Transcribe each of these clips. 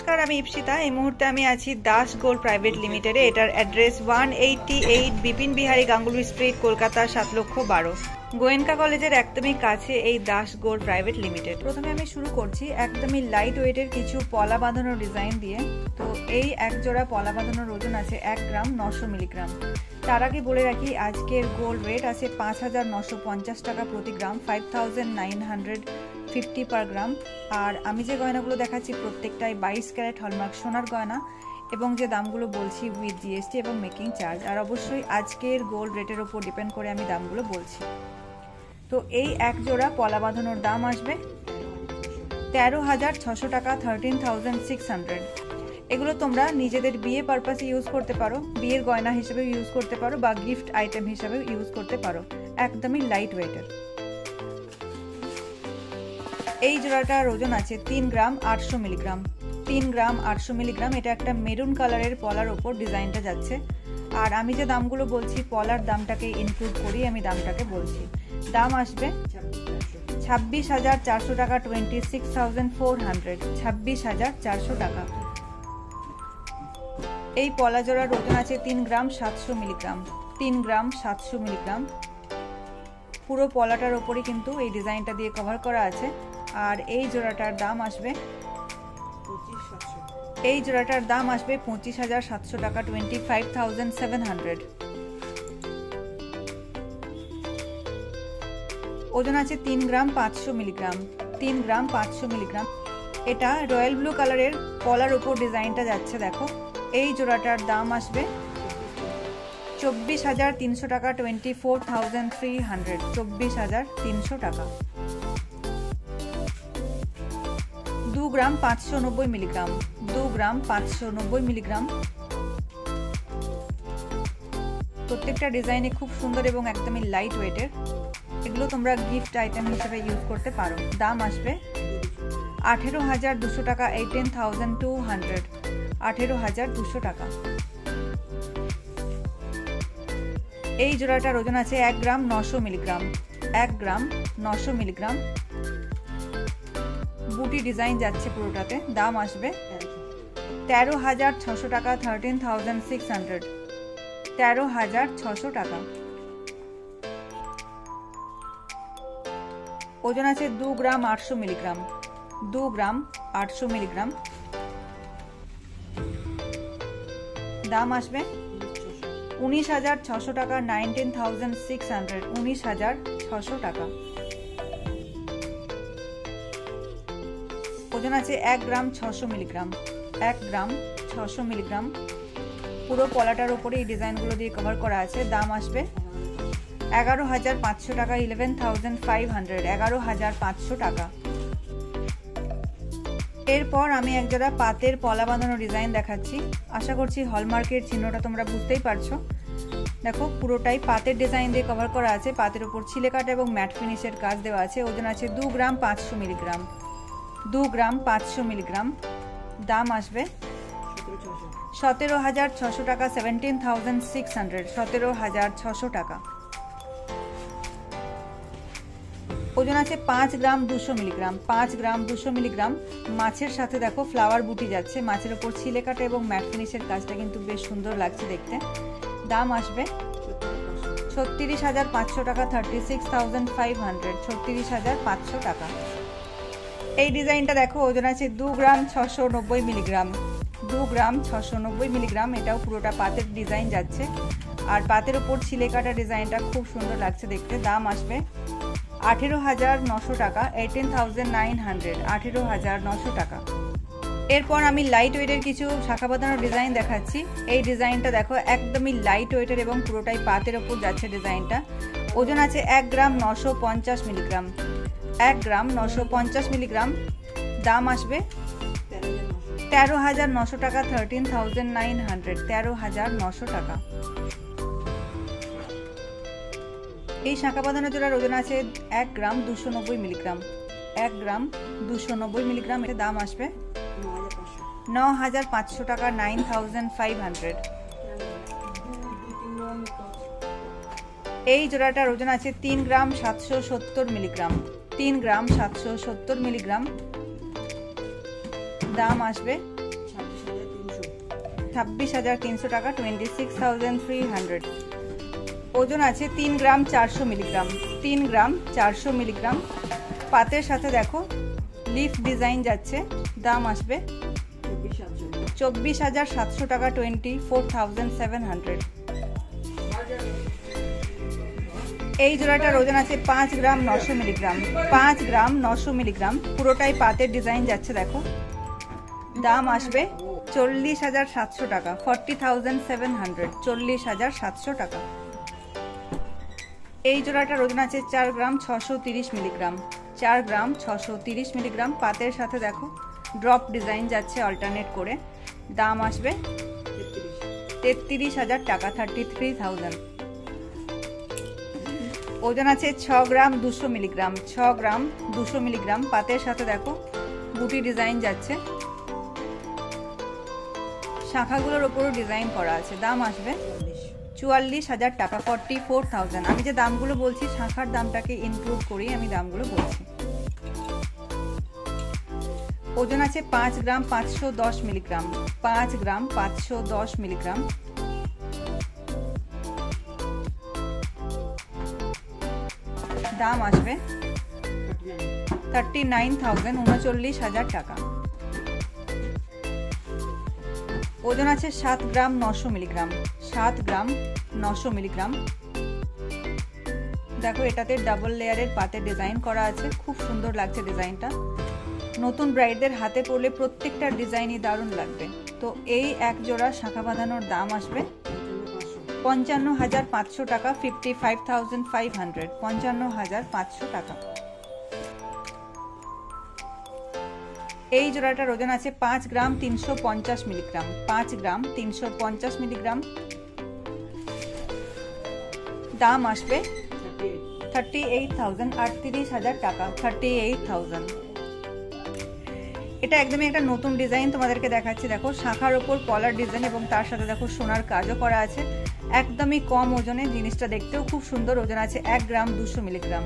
নমস্কার, আমি ইপসিতা। এই মুহূর্তে আমি আছি দাস গোল্ড প্রাইভেট লিমিটেডে। এটার অ্যাড্রেস 188 বিপিন বিহারী গাঙ্গুলি স্ট্রিট, কলকাতা 7,12,000। গোয়েনকা কলেজের একদমই কাছে এই দাস গোল্ড প্রাইভেট লিমিটেড। প্রথমে আমি শুরু করছি একদমই লাইট ওয়েটের কিছু পলা বাঁধানোর ডিজাইন দিয়ে। তো এই এক জোড়া পলা বাঁধানোর ওজন আছে 1 গ্রাম 900 মিলিগ্রাম। তার আগে বলে রাখি আজকের গোল্ড রেট আছে 5,950 টাকা প্রতি গ্রাম, 5,950 পার গ্রাম। আর আমি যে গয়নাগুলো দেখাচ্ছি প্রত্যেকটাই 22 ক্যারেট হলমার্ক সোনার গয়না, এবং যে দামগুলো বলছি উইথ জিএসটি এবং মেকিং চার্জ। আর অবশ্যই আজকের গোল্ড রেটের ওপর ডিপেন্ড করে আমি দামগুলো বলছি। তো এই এক জোড়া পলা বাঁধানোর দাম আসবে 13,600 টাকা, 13,600। এগুলো তোমরা নিজেদের বিয়ে পারপাসে ইউজ করতে পারো, বিয়ের গয়না হিসেবে ইউজ করতে পারো, বা গিফট আইটেম হিসেবে ইউজ করতে পারো। একদমই লাইট ওয়েটের। এই জোড়াটার ওজন আছে 3 গ্রাম 800 মিলিগ্রাম। 3 গ্রাম 800 মিলিগ্রাম। এটা একটা মেরুন কালারের পলার ওপর ডিজাইনটা যাচ্ছে। আর আমি যে দামগুলো বলছি পলার দামটাকে ইনক্লুড করি আমি দামটাকে বলছি। দাম আসবে 26,400 টাকা, 26,400, 26,400 টাকা। এই পলা জোড়ার ওজন আছে 3 গ্রাম 700 মিলিগ্রাম। 3 গ্রাম 700 মিলিগ্রাম। পুরো পলাটার ওপরই কিন্তু এই ডিজাইনটা দিয়ে কভার করা আছে। আর এই জোড়াটার দাম আসবে 25,700 টাকা, 25,700। ওজন আছে 3 গ্রাম 500 মিলিগ্রাম। 3 গ্রাম 500 মিলিগ্রাম। এটা রয়্যাল ব্লু কালারের পলার উপর ডিজাইনটা যাচ্ছে দেখো। এই জোড়াটার দাম আসবে 24,300 টাকা, 24,300, 24,300 টাকা। 2 গ্রাম 590 মিলিগ্রাম। 2 গ্রাম 590 মিলিগ্রাম। প্রত্যেকটা ডিজাইনে খুব সুন্দর এবং একদমই লাইট ওয়েটের। এগুলো তোমরা গিফট আইটেম হিসেবে ইউজ করতে পারো। দাম আসবে 18,200 টাকা, 18,200, 18,200 টাকা। এই জোড়াটার ওজন আছে 1 গ্রাম 900 মিলিগ্রাম। 1 গ্রাম 900 মিলিগ্রাম। বুটি ডিজাইন যাচ্ছে পুরোটাতে। দাম আসবে 13,600 টাকা, 13,600, 13,600 টাকা। ওজন আছে 2 গ্রাম 800 মিলিগ্রাম। 2 গ্রাম 800 মিলিগ্রাম। দাম আসবে 19,600 টাকা, 19,600, 19,600 টাকা। ওজন আছে 1 গ্রাম 600 মিলিগ্রাম। 1 গ্রাম 600 মিলিগ্রাম। পুরো পলাটার উপরে এই ডিজাইনগুলো দিয়ে কভার করা আছে। দাম আসবে 11,500 টাকা, 11,500, 11,500 টাকা। এরপর আমি এক জোড়া পাতের পলা বাঁধানো ডিজাইন দেখাচ্ছি। আশা করছি হলমার্কের চিহ্নটা তোমরা বুঝতেই পারছো। দেখো পুরোটাই পাতের ডিজাইন দিয়ে কভার করা আছে। পাতের উপর ছিলে কাটা এবং ম্যাট ফিনিশের কাজ দেওয়া আছে। ওজন আছে 2 গ্রাম 500 মিলিগ্রাম। 2 গ্রাম 500 মিলিগ্রাম। দাম আসবে 17,600 টাকা, 17,600, 17,600 টাকা। ওজন আছে 5 গ্রাম 200 মিলিগ্রাম। 5 গ্রাম 200 মিলিগ্রাম। মাছের সাথে দেখো ফ্লাওয়ার বুটি যাচ্ছে। মাছের ওপর ছিলে কাটা এবং ম্যাট ফিনিশের কাজটা কিন্তু বেশ সুন্দর লাগছে দেখতে। দাম আসবে 36,500 টাকা, 36,500, 36,500 টাকা। এই ডিজাইনটা দেখো ওজন আছে 2 গ্রাম 690 মিলিগ্রাম। 2 গ্রাম 690 মিলিগ্রাম। এটাও পুরোটা পাতের ডিজাইন যাচ্ছে। আর পাতের ওপর ছিলে কাটা ডিজাইনটা খুব সুন্দর লাগছে দেখতে। দাম আসবে 18,900 টাকা, 18,900, 18,900 টাকা। এরপর আমি লাইট ওয়েটের কিছু শাখা বাঁধানোর ডিজাইন দেখাচ্ছি। এই ডিজাইনটা দেখো একদমই লাইট ওয়েটের এবং পুরোটাই পাতের ওপর যাচ্ছে ডিজাইনটা। ওজন আছে 1 গ্রাম 950 মিলিগ্রাম। 1 গ্রাম 950 মিলিগ্রাম। দাম আসবে 13,900 টাকা, 13,900, 13,900 টাকা। এই শাঁখা বাঁধানো জোড়ার ওজন আছে 1 গ্রাম 290 মিলিগ্রাম। 1 গ্রাম 290 মিলিগ্রাম। এর দাম আসবে 9,500 টাকা, 9,500। এই জোড়াটার ওজন আছে 3 গ্রাম 770 মিলিগ্রাম। 3 গ্রাম 770 মিলিগ্রাম। দাম আসবে 26,300 টাকা, 26,300। ওজন আছে 3 গ্রাম 400 মিলিগ্রাম, 3 গ্রাম 400 মিলিগ্রাম। পাতের সাথে দেখো লিফ ডিজাইন যাচ্ছে, দাম আসবে 24,700 টাকা, 24,700। এই জোড়াটার ওজন আছে 5 গ্রাম 900 মিলিগ্রাম, 5 গ্রাম 900 মিলিগ্রাম। পুরোটাই পাতের ডিজাইন যাচ্ছে দেখো, দাম আসবে 40,700 টাকা, 40,700, 40,700 টাকা। এই জোড়াটার ওজন আছে 4 গ্রাম 630 মিলিগ্রাম, 4 গ্রাম 630 মিলিগ্রাম। পাতের সাথে দেখো ড্রপ ডিজাইন যাচ্ছে অল্টারনেট করে, দাম আসবে 33,000 টাকা, 33,000। ওজন আছে 6 গ্রাম 200 মিলিগ্রাম, 6 গ্রাম 200 মিলিগ্রাম। পাতের সাথে দেখো বুটি ডিজাইন যাচ্ছে, শাখাগুলোর ওপরও ডিজাইন করা আছে, দাম আসবে 44,000 টাকা, 44,000। আমি যে দামগুলো বলছি শাখার দামটাকে ইনক্লুড করি আমি দামগুলো বলছি। ওজন আছে 5 গ্রাম 510 মিলিগ্রাম, 5 গ্রাম 510 মিলিগ্রাম। দাম আসবে 39,000, 39,000 টাকা। ওজন আছে 7 গ্রাম 900 মিলিগ্রাম, 7 গ্রাম 900 মিলিগ্রাম। দেখো এটাতে ডাবল লেয়ারের পাতের ডিজাইন করা আছে, খুব সুন্দর লাগছে ডিজাইনটা। নতুন ব্রাইডদের হাতে পরলে প্রত্যেকটা ডিজাইনই দারুণ লাগবে। তো এই এক জোড়া শাখা বাঁধানোর দাম আসবে 55,500 টাকা, 55,500, 55,500 টাকা। এই জোড়াটার ওজন আছে 5 গ্রাম 350 মিলিগ্রাম, 5 গ্রাম 350 মিলিগ্রাম। দাম আসবে 38,000, 38,000 টাকা, 38,000। এটা একদমই একটা নতুন ডিজাইন তোমাদেরকে দেখাচ্ছি। দেখো শাখার ওপর পলার ডিজাইন এবং তার সাথে দেখো সোনার কাজও করা আছে। একদমই কম ওজনে, জিনিসটা দেখতেও খুব সুন্দর। ওজন আছে 1 গ্রাম 200 মিলিগ্রাম,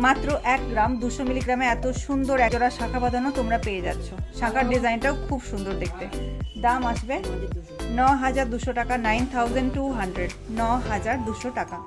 মাত্র 1 গ্রাম 200 মিলিগ্রামে এত সুন্দর একজোড়া শাখা বাঁধানো তোমরা পেয়ে যাচ্ছ। শাখার ডিজাইনটাও খুব সুন্দর দেখতে। দাম আসবে 9,200 টাকা, 9,200, 9,200 টাকা।